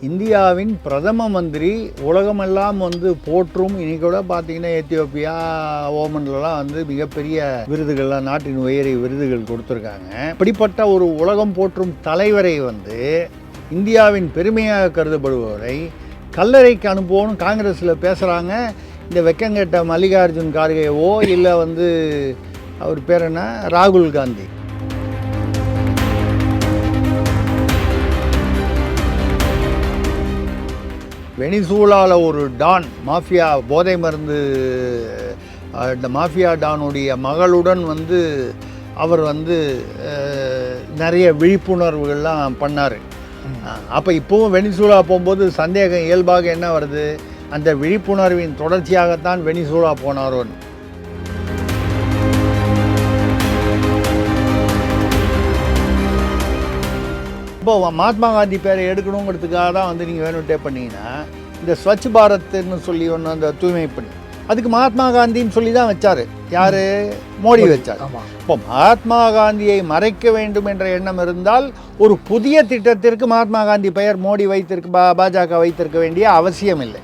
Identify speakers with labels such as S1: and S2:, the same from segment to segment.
S1: இந்தியாவின் பிரதம மந்திரி உலகமெல்லாம் போற்றும். இன்னைக்கு கூட பார்த்தீங்கன்னா எத்தியோப்பியா, ஓமன்லாம் மிகப்பெரிய விருதுகள்லாம் நாட்டின் உயரிய விருதுகள் கொடுத்துருக்காங்க. இப்படிப்பட்ட ஒரு உலகம் போற்றும் தலைவரை இந்தியாவின் பெருமையாக கருதப்படுபவரை கல்லறைக்கு அனுப்புவோன்னு காங்கிரஸில் பேசுகிறாங்க. இந்த வெக்கங்கெட்ட மல்லிகார்ஜுன் கார்கேவோ இல்லை அவர் பேர் என்ன, ராகுல் காந்தி. வெனிசூலாவில் ஒரு டான் மாஃபியா போதை மருந்து, இந்த மாஃபியா டானுடைய மகளுடன் அவர் நிறைய விழிப்புணர்வுகள்லாம் பண்ணார். அப்போ இப்போவும் வெனிசூலா போகும்போது சந்தேகம் இயல்பாக என்ன வருது, அந்த விழிப்புணர்வின் தொடர்ச்சியாகத்தான் வெனிசூலா போனாரோன்னு. இப்போ மகாத்மா காந்தி பேரை எடுக்கணுங்கிறதுக்காக தான் நீங்கள் வேணும்ட்டே பண்ணிங்கன்னா, இந்த ஸ்வச் பாரத்னு சொல்லி ஒன்று, அந்த தூய்மை பணி, அதுக்கு மகாத்மா காந்தின்னு சொல்லி தான் வச்சார். யார்? மோடி வச்சார். இப்போ மகாத்மா காந்தியை மறைக்க வேண்டும் என்ற எண்ணம் இருந்தால் ஒரு புதிய திட்டத்திற்கு மகாத்மா காந்தி பெயர் மோடி பாஜக வைத்திருக்க வேண்டிய அவசியம் இல்லை.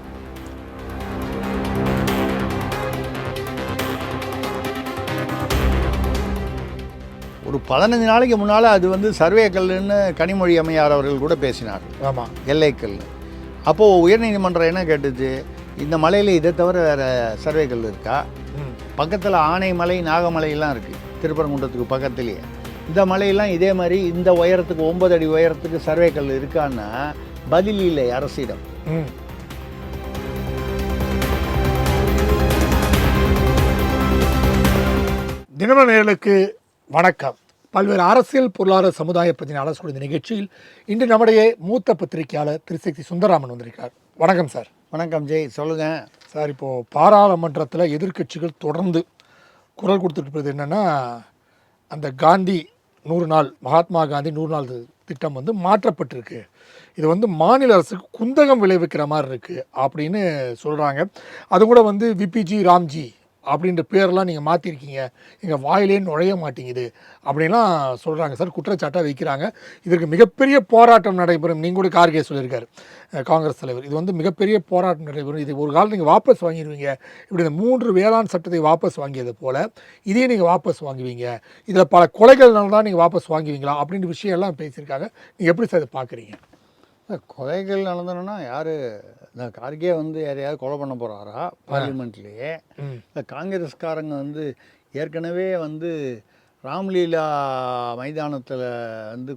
S1: ஒரு 15 நாளைக்கு முன்னால் அது சர்வே கல்லுன்னு கனிமொழி அம்மையார் அவர்கள் கூட பேசினார். ஆமாம், எல்லைக்கல். அப்போது உயர்நீதிமன்றம் என்ன கேட்டுச்சு, இந்த மலையில் இதை தவிர வேறு சர்வே கல் இருக்கா? பக்கத்தில் ஆனைமலை, நாகமலையெல்லாம் இருக்குது திருப்பரங்குன்றத்துக்கு பக்கத்துலேயே. இந்த மலையெல்லாம் இதே மாதிரி இந்த உயரத்துக்கு 9 அடி உயரத்துக்கு சர்வே கல் இருக்கான்னா பதில் இல்லை அரசிடம்.
S2: தினமலர் நேயர்களுக்கு வணக்கம். பல்வேறு அரசியல், பொருளாதார, சமுதாய பற்றின ஆலோசனை இந்த நிகழ்ச்சியில் இன்று நம்முடைய மூத்த பத்திரிகையாளர் திருசக்தி சுந்தரராமன் வந்திருக்கார். வணக்கம் சார்.
S1: வணக்கம் ஜெய், சொல்லுங்கள்
S2: சார். இப்போது பாராளுமன்றத்தில் எதிர்க்கட்சிகள் தொடர்ந்து குரல் கொடுத்துட்டு என்னென்னா, அந்த காந்தி 100 நாள், மகாத்மா காந்தி 100 நாள் திட்டம் மாற்றப்பட்டிருக்கு, இது மாநில அரசுக்கு குந்தகம் விளைவிக்கிற மாதிரி இருக்குது அப்படின்னு சொல்கிறாங்க. அது கூட விபிஜி ராம்ஜி அப்படின்ற பேரெல்லாம் நீங்கள் மாற்றிருக்கீங்க, எங்கள் வாயிலே நுழைய மாட்டேங்குது அப்படின்லாம் சொல்கிறாங்க சார், குற்றச்சாட்டாக வைக்கிறாங்க. இதற்கு மிகப்பெரிய போராட்டம் நடைபெறும். நீங்கள் கூட கார்கே சொல்லியிருக்காரு, காங்கிரஸ் தலைவர், இது மிகப்பெரிய போராட்டம் நடைபெறும், இது ஒரு காலம் நீங்கள் வாபஸ் வாங்கிடுவீங்க, இப்படி இந்த 3 வேளாண் சட்டத்தை வாபஸ் வாங்கியது போல் இதையும் நீங்கள் வாபஸ் வாங்குவீங்க, இதில் பல கொலைகள்னால தான் நீங்கள் வாபஸ் வாங்குவீங்களா அப்படின்ற விஷயம் எல்லாம் பேசியிருக்காங்க. நீங்கள் எப்படி சார் இதை பார்க்குறீங்க?
S1: கொலைகள் நடந்தணும்னா யார், இந்த கார்கே யாரையாவது கொலை பண்ண போகிறாரா பார்லிமெண்ட்லேயே? இந்த காங்கிரஸ்காரங்க ஏற்கனவே ராம்லீலா மைதானத்தில்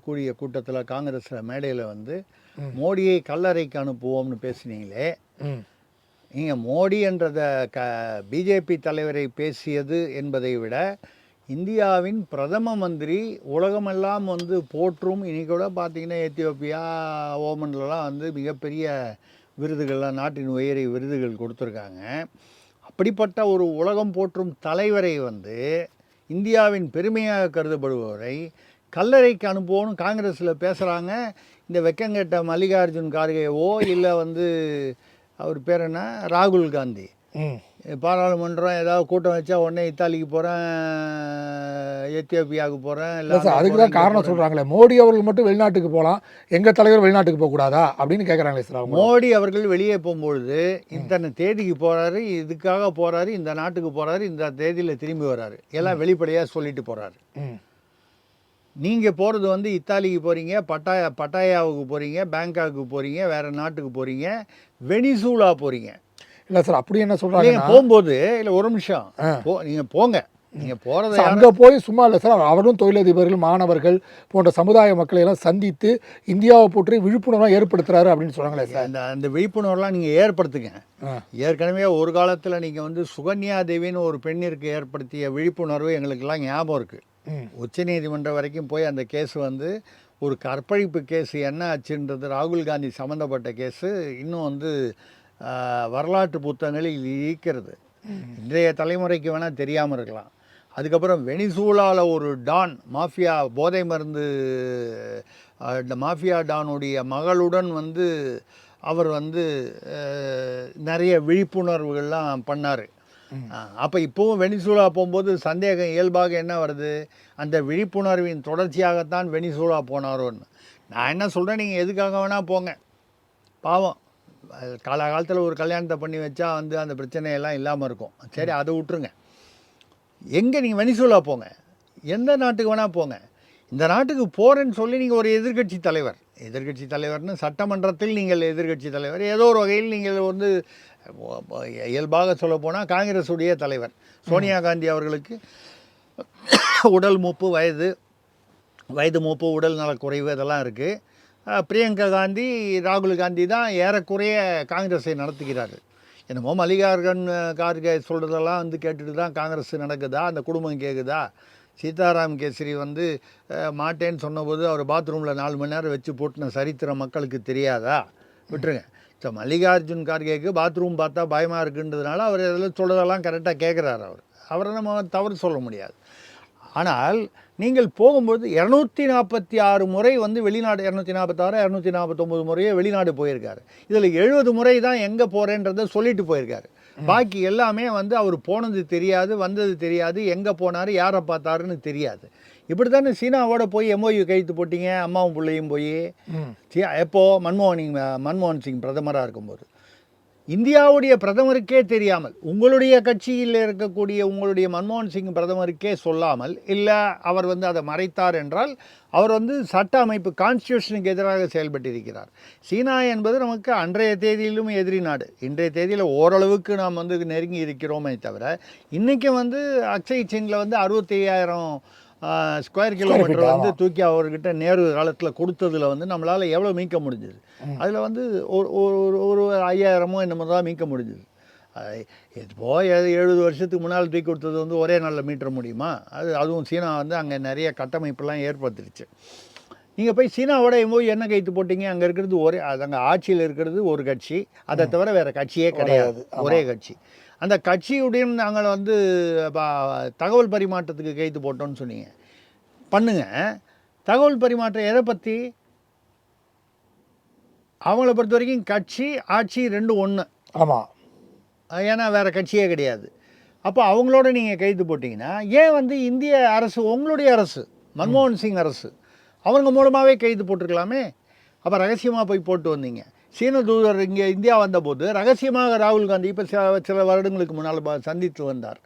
S1: கூடிய கூட்டத்தில் காங்கிரஸில் மேடையில் மோடியை கல்லறைக்கு அனுப்புவோம்னு பேசினீங்களே, நீங்கள் மோடி என்றதை பிஜேபி தலைவரை பேசியது என்பதை விட இந்தியாவின் பிரதம மந்திரி உலகமெல்லாம் போற்றும். இன்றைக்கி கூட பார்த்திங்கன்னா எத்தியோப்பியா, ஓமன்லாம் மிகப்பெரிய விருதுகள்லாம் நாட்டின் உயரிய விருதுகள் கொடுத்துருக்காங்க. அப்படிப்பட்ட ஒரு உலகம் போற்றும் தலைவரை இந்தியாவின் பெருமையாக கருதப்படுபவரை கல்லறைக்கு அனுப்புவோன்னு காங்கிரஸில் பேசுகிறாங்க. இந்த வெக்கங்கெட்ட மல்லிகார்ஜுன் கார்கேவோ இல்லை அவர் பேர் என்ன, ராகுல் காந்தி. பாராளுமன்றம் ஏதாவது கூட்டம் வச்சா உடனே இத்தாலிக்கு போகிறேன், எத்தியோப்பியாவுக்கு போகிறேன், இல்லை
S2: சார் அதுக்கு தான் காரணம் சொல்கிறாங்களே, மோடி அவர்கள் மட்டும் வெளிநாட்டுக்கு போகலாம், எங்கள் தலைவர் வெளிநாட்டுக்கு போகக்கூடாதா அப்படின்னு கேட்குறாங்களே சார்.
S1: மோடி அவர்கள் வெளியே போகும்பொழுது இத்தனை தேதிக்கு போகிறாரு, இதுக்காக போகிறாரு, இந்த நாட்டுக்கு போகிறாரு, இந்த தேதியில் திரும்பி வர்றாரு, எல்லாம் வெளிப்படையாக சொல்லிட்டு போகிறாரு. நீங்கள் போகிறது இத்தாலிக்கு போகிறீங்க, பட்டாயாவுக்கு போகிறீங்க, பேங்காக்கு போகிறீங்க, வேறு நாட்டுக்கு போகிறீங்க, வெனிசூலா போகிறீங்க.
S2: இல்லை சார், அப்படி என்ன சொல்கிறாங்க,
S1: நீங்கள் போகும்போது இல்லை ஒரு நிமிஷம் நீங்கள் போங்க, நீங்கள் போகிறது
S2: அங்கே போய் சும்மா இல்லை சார், அவரும் தொழிலதிபர்கள், மாணவர்கள் போன்ற சமுதாய மக்களை எல்லாம் சந்தித்து இந்தியாவை போற்றி விழிப்புணர்வாக ஏற்படுத்துகிறாரு அப்படின்னு சொல்கிறாங்களே சார்.
S1: அந்த விழிப்புணர்வுலாம் நீங்கள் ஏற்படுத்துங்க. ஏற்கனவே ஒரு காலத்தில் நீங்கள் சுகன்யா தேவின்னு ஒரு பெண்ணிற்கு ஏற்படுத்திய விழிப்புணர்வு எங்களுக்கெல்லாம் ஞாபகம் இருக்குது. உச்சநீதிமன்றம் வரைக்கும் போய் அந்த கேஸ் ஒரு கற்பழிப்பு கேஸ் என்ன ஆச்சுன்றது, ராகுல் காந்தி சம்மந்தப்பட்ட கேஸு இன்னும் வரலாற்று புத்தகங்களில் இருக்கிறது. இன்றைய தலைமுறைக்கு வேணால் தெரியாமல் இருக்கலாம். அதுக்கப்புறம் வெனிசூலாவில் ஒரு டான் மாஃபியா போதை மருந்து, இந்த மாஃபியா டானுடைய மகளுடன் அவர் நிறைய விழிப்புணர்வுகள்லாம் பண்ணார். அப்போ இப்போவும் வெனிசூலா போகும்போது சந்தேகம் இயல்பாக என்ன வருது, அந்த விழிப்புணர்வின் தொடர்ச்சியாகத்தான் வெனிசூலா போனாரோன்னு. நான் என்ன சொல்கிறேன், நீங்கள் எதுக்காக வேணால் போங்க, பாவம் காலகாலத்தில் ஒரு கல்யாணத்தை பண்ணி வச்சா வந்து அந்த பிரச்சனையெல்லாம் இல்லாமல் இருக்கும். சரி, அதை விட்டுருங்க. எங்கே நீங்கள் வெனிசுலா போங்க, எந்த நாட்டுக்கு வேணால் போங்க. இந்த நாட்டுக்கு போகிறேன்னு சொல்லி நீங்கள் ஒரு எதிர்க்கட்சி தலைவர்னு சட்டமன்றத்தில் நீங்கள் எதிர்க்கட்சி தலைவர், ஏதோ ஒரு வகையில் நீங்கள் வந்து இயல்பாக சொல்லப்போனால் காங்கிரஸுடைய தலைவர் சோனியா காந்தி அவர்களுக்கு உடல் மூப்பு, வயது மூப்பு, உடல் நலக்குறைவு இதெல்லாம் இருக்குது. பிரியங்கா காந்தி, ராகுல் காந்தி தான் ஏறக்குறைய காங்கிரஸை நடத்துகிறார்கள். என்னமோ மல்லிகார்ஜுன் கார்கே சொல்கிறதெல்லாம் வந்து கேட்டுட்டு தான் காங்கிரஸ் நடக்குதா, அந்த குடும்பம் கேட்குதா? சீதாராம் கேசரி வந்து மாட்டேன்னு சொன்னபோது அவர் பாத்ரூமில் 4 மணி நேரம் வச்சு போட்டுன சரித்திரம் மக்களுக்கு தெரியாதா? விட்டுருங்க. ஸோ மல்லிகார்ஜுன் கார்கேக்கு பாத்ரூம் பார்த்தா பயமாக இருக்குன்றதுனால அவர் இதில் சொல்கிறதெல்லாம் கரெக்டாக கேட்குறாரு. அவரை நம்ம தவறு சொல்ல முடியாது. ஆனால் நீங்கள் போகும்போது 246 முறை வந்து வெளிநாடு, 246 249 முறையே வெளிநாடு போயிருக்காரு. இதில் 70 முறை தான் எங்கே போகிறேன்றதை சொல்லிட்டு போயிருக்காரு. பாக்கி எல்லாமே வந்து அவர் போனது தெரியாது, வந்தது தெரியாது, எங்கே போனார், யாரை பார்த்தாருன்னு தெரியாது. இப்படி தானே சீனாவோட போய் MOU கைத்து போட்டிங்க, அம்மாவும் பிள்ளையும் போய். எப்போது மன்மோகன் சிங் பிரதமராக இருக்கும்போது இந்தியாவுடைய பிரதமருக்கே தெரியாமல், உங்களுடைய கட்சியில் இருக்கக்கூடிய உங்களுடைய மன்மோகன் சிங் பிரதமருக்கே சொல்லாமல், இல்லை அவர் வந்து அதை மறைத்தார் என்றால் அவர் வந்து சட்ட அமைப்பு கான்ஸ்டியூஷனுக்கு எதிராக செயல்பட்டிருக்கிறார். சீனா என்பது நமக்கு அன்றைய தேதியிலும் எதிரி நாடு. இன்றைய தேதியில் ஓரளவுக்கு நாம் வந்து நெருங்கி இருக்கிறோமே தவிர, இன்றைக்கும் வந்து அக்ஷய் சின்ல வந்து 65,000 ஸ்கொயர் கிலோமீட்டர் வந்து தூக்கி அவர்கிட்ட நேரு காலத்தில் கொடுத்ததில் வந்து நம்மளால் எவ்வளோ மீட்க முடிஞ்சது? அதில் வந்து ஒரு 5,000 என்னமோ தான் மீட்க முடிஞ்சுது. இப்போ 70 வருஷத்துக்கு முன்னால் தூக்கி கொடுத்தது வந்து ஒரே நாளில் மீட்ட முடியுமா? அதுவும் சீனா வந்து அங்கே நிறைய கட்டமைப்பெல்லாம் ஏற்படுத்திடுச்சு. நீங்கள் போய் சீனாவோட போய் என்ன கைத்து போட்டிங்க? அங்கே இருக்கிறது அங்கே ஆட்சியில் இருக்கிறது ஒரு கட்சி, அதை தவிர வேறு கட்சியே கிடையாது, ஒரே கட்சி. அந்த கட்சியுடன் நாங்கள் வந்து தகவல் பரிமாற்றத்துக்கு கைத்து போட்டோன்னு சொன்னீங்க. பண்ணுங்க. தகவல் பரிமாற்றம் எதை பற்றி? அவங்கள பொறுத்த வரைக்கும் கட்சி ஆட்சி ரெண்டும் ஒன்று.
S2: ஆமாம்.
S1: ஏன்னா வேறு கட்சியே கிடையாது. அப்போ அவங்களோட நீங்கள் கைது போட்டிங்கன்னா ஏன் வந்து இந்திய அரசு, உங்களுடைய அரசு, மன்மோகன் சிங் அரசு, அவங்க மூலமாகவே கைது போட்டிருக்கலாமே? அப்போ ரகசியமாக போய் போட்டு வந்தீங்க. சீன தூதர் இங்கே இந்தியா வந்தபோது ரகசியமாக ராகுல் காந்தி இப்போ சில வருடங்களுக்கு முன்னால் சந்தித்து வந்தார்.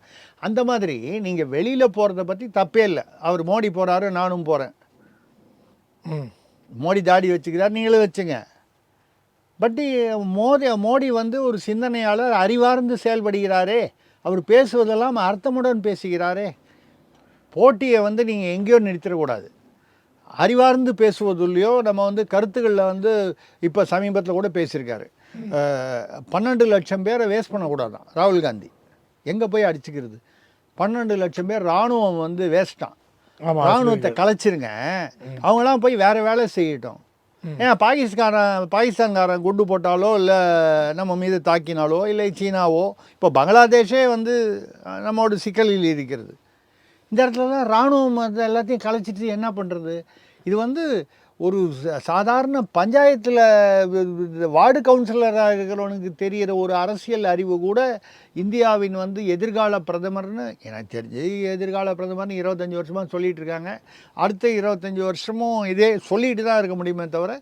S1: அந்த மாதிரி நீங்கள் வெளியில் போகிறத பற்றி தப்பே இல்லை. அவர் மோடி போகிறாரு, நானும் போகிறேன். மோடி தாடி வச்சுக்கிறார், நீங்களும் வச்சுங்க. பட் மோடி வந்து ஒரு சிந்தனையாளர், அறிவார்ந்து செயல்படுகிறாரே. அவர் பேசுவதெல்லாம் அர்த்தமுடன் பேசுகிறாரே. போட்டியை வந்து நீங்கள் எங்கேயோ நிறுத்திடக்கூடாது. அறிவார்ந்து பேசுவதுலையோ நம்ம வந்து கருத்துக்களில் வந்து இப்போ சமீபத்தில் கூட பேசியிருக்காரு. 12 லட்சம் பேரை வேஸ்ட் பண்ணக்கூடாதான் ராகுல் காந்தி. எங்கே போய் அடிச்சுக்கிறது? 12 லட்சம் பேர் இராணுவம் வந்து வேஸ்ட்டான். இராணுவத்தை கலைச்சிருங்க, அவங்களாம் போய் வேறு வேலை செய்யட்டும். ஏன் பாகிஸ்தான்காரன் குண்டு போட்டாலோ, இல்லை நம்ம மீது தாக்கினாலோ, இல்லை சீனாவோ, இப்போ பங்களாதேஷே வந்து நம்மளோட சிக்கலில் இருக்கிறது. இந்த இடத்துல தான் இராணுவம் அதை எல்லாத்தையும் கலைச்சிட்டு என்ன பண்ணுறது? இது வந்து ஒரு சாதாரண பஞ்சாயத்தில் வார்டு கவுன்சிலராக இருக்கிறவனுக்கு தெரிகிற ஒரு அரசியல் அறிவு கூட இந்தியாவின் வந்து எதிர்கால பிரதமர்னு எனக்கு தெரிஞ்சு, எதிர்கால பிரதமர்னு 25 வருஷமாக சொல்லிகிட்டு இருக்காங்க. அடுத்த 25 வருஷமும் இதே சொல்லிட்டு தான் இருக்க முடியுமே தவிர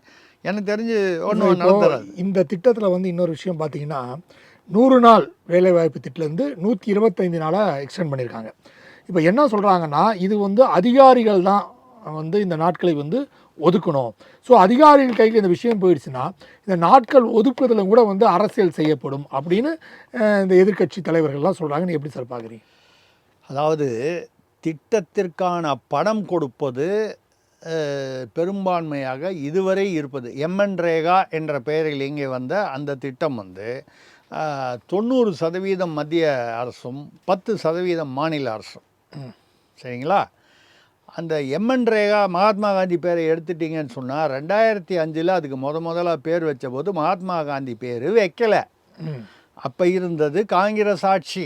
S1: எனக்கு தெரிஞ்சு ஒன்றும் நடந்துடாது.
S2: இந்த திட்டத்தில் வந்து இன்னொரு விஷயம் பார்த்தீங்கன்னா, 100 நாள் வேலைவாய்ப்பு திட்டத்துலேருந்து 125 நாளாக எக்ஸ்டெண்ட் பண்ணியிருக்காங்க. இப்போ என்ன சொல்கிறாங்கன்னா, இது வந்து அதிகாரிகள் தான் வந்து இந்த நாட்களை வந்து ஒதுக்கணும். ஸோ அதிகாரிகள் கையில் இந்த விஷயம் போயிடுச்சுன்னா இந்த நாட்கள் ஒதுக்குறதுல கூட வந்து அரசியல் செய்யப்படும் அப்படின்னு இந்த எதிர்க்கட்சி தலைவர்கள்லாம் சொல்கிறாங்க. நீ எப்படி சார் பார்க்குறீங்க?
S1: அதாவது திட்டத்திற்கான பணம் கொடுப்பது பெரும்பான்மையாக இதுவரை இருப்பது MNREGA என்ற பெயரில் இங்கே வந்த அந்த திட்டம் வந்து 90% மத்திய அரசும் 10% மாநில அரசும். சரிங்களா? அந்த MNREGA மகாத்மா காந்தி பேரை எடுத்துட்டிங்கன்னு சொன்னால் 2005 அதுக்கு முதலாக பேர் வச்ச போது மகாத்மா காந்தி பேர் வைக்கலை. அப்போ இருந்தது காங்கிரஸ் ஆட்சி.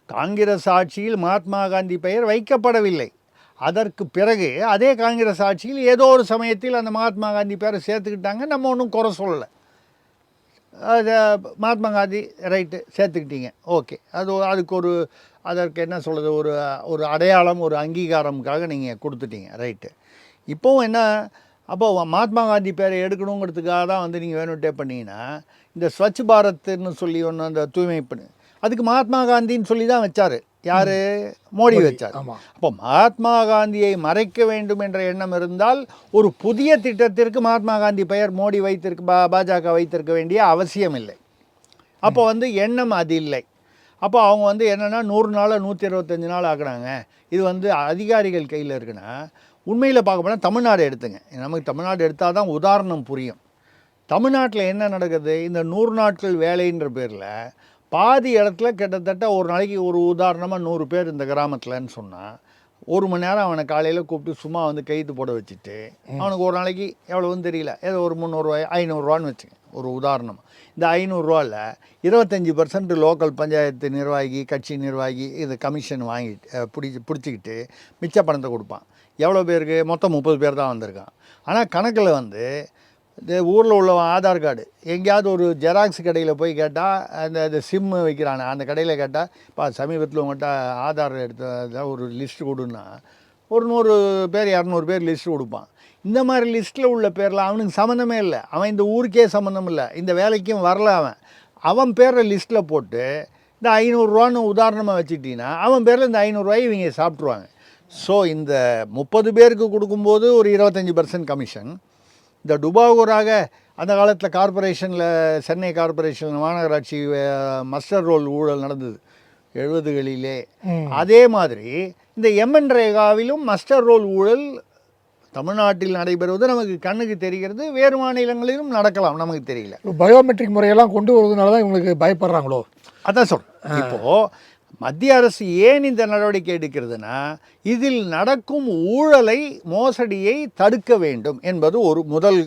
S1: காங்கிரஸ் ஆட்சியில் மகாத்மா காந்தி பெயர் வைக்கப்படவில்லை. அதற்கு பிறகு அதே காங்கிரஸ் ஆட்சியில் ஏதோ ஒரு சமயத்தில் அந்த மகாத்மா காந்தி பேரை சேர்த்துக்கிட்டாங்க. நம்ம ஒன்றும் குறை சொல்லலை. அது மகாத்மா காந்தி ரைட்டு சேர்த்துக்கிட்டீங்க, ஓகே. அதற்கு என்ன சொல்கிறது, ஒரு அடையாளம், ஒரு அங்கீகாரமுக்காக நீங்கள் கொடுத்துட்டீங்க, ரைட்டு. இப்போவும் என்ன அப்போ மகாத்மா காந்தி பேரை எடுக்கணுங்கிறதுக்காக தான் வந்து நீங்கள் வேணுட்டே பண்ணீங்கன்னா இந்த ஸ்வச் பாரத்னு சொல்லி ஒன்று அந்த தூய்மை பண்ணு அதுக்கு மகாத்மா காந்தின்னு சொல்லி தான் வச்சார். யார்? மோடி வச்சார்.
S2: ஆமாம்.
S1: அப்போ மகாத்மா காந்தியை மறைக்க வேண்டும் என்ற எண்ணம் இருந்தால் ஒரு புதிய திட்டத்திற்கு மகாத்மா காந்தி பெயர் மோடி பாஜக வைத்திருக்க வேண்டிய அவசியம் இல்லை. அப்போ வந்து எண்ணம் அது இல்லை. அப்போ அவங்க வந்து என்னென்னா 100 நாளை 125 நாள் ஆக்குறாங்க. இது வந்து அதிகாரிகள் கையில் இருக்குன்னா உண்மையில் பார்க்க போனால் தமிழ்நாடு எடுத்துங்க. நமக்கு தமிழ்நாடு எடுத்தால் தான் உதாரணம் புரியும். தமிழ்நாட்டில் என்ன நடக்குது? இந்த 100 நாட்கள் வேலைன்ற பேரில் பாதி இடத்துல கிட்டத்தட்ட ஒரு நாளைக்கு ஒரு உதாரணமாக 100 பேர் இந்த கிராமத்தில்ன்னு சொன்னால் 1 மணி நேரம் அவனை காலையில் கூப்பிட்டு சும்மா வந்து கைத்து போட வச்சுட்டு அவனுக்கு ஒரு நாளைக்கு எவ்வளோன்னு தெரியல, ஏதோ ஒரு 300 500 வச்சுங்க ஒரு உதாரணம். இந்த 500 25% லோக்கல் பஞ்சாயத்து நிர்வாகி, கட்சி நிர்வாகி இது கமிஷன் வாங்கிட்டு பிடிச்சிக்கிட்டு மிச்ச பணத்தை கொடுப்பான். எவ்வளோ பேருக்கு? மொத்தம் 30 பேர் தான் வந்திருக்கான். ஆனால் கணக்கில் வந்து இந்த ஊரில் உள்ள ஆதார் கார்டு எங்கேயாவது ஒரு ஜெராக்ஸ் கடையில் போய் கேட்டால் அந்த சிம்மு வைக்கிறானே அந்த கடையில் கேட்டால் இப்போ சமீபத்தில் உங்கள்கிட்ட ஆதார் எடுத்த ஒரு லிஸ்ட்டு கொடுன்னா ஒரு 100 பேர் 200 பேர் லிஸ்ட்டு கொடுப்பான். இந்த மாதிரி லிஸ்ட்டில் உள்ள பேரில் அவனுக்கு சம்மந்தமே இல்லை. அவன் இந்த ஊருக்கே சம்மந்தம் இல்லை, இந்த வேலைக்கும் வரல. அவன் பேரில் லிஸ்ட்டில் போட்டு இந்த 500 உதாரணமாக வச்சுக்கிட்டீங்கன்னா அவன் பேரில் இந்த 500 இவங்க சாப்பிட்ருவாங்க. ஸோ இந்த 30 பேருக்கு கொடுக்கும்போது ஒரு 25% கமிஷன். இந்த டுபாகூராக அந்த காலத்தில் கார்பரேஷனில் சென்னை கார்பரேஷன் மாநகராட்சி மஸ்டர் ரோல் ஊழல் நடந்தது 70களிலே. அதே மாதிரி இந்த எம்என் ரேகாவிலும் மஸ்டர் ரோல் ஊழல் தமிழ்நாட்டில் நடைபெறுவது நமக்கு கண்ணுக்கு தெரிகிறது. வேறு மாநிலங்களிலும் நடக்கலாம், நமக்கு தெரியல.
S2: பயோமெட்ரிக் முறையெல்லாம் கொண்டு வருவதனால தான் இவங்களுக்கு பயப்படுறாங்களோ?
S1: அதான் சொல்கிறேன். இப்போது மத்திய அரசு ஏன் இந்த நடவடிக்கை எடுக்கிறதுனா இதில் நடக்கும் ஊழலை மோசடியை தடுக்க வேண்டும் என்பது ஒரு முதல்.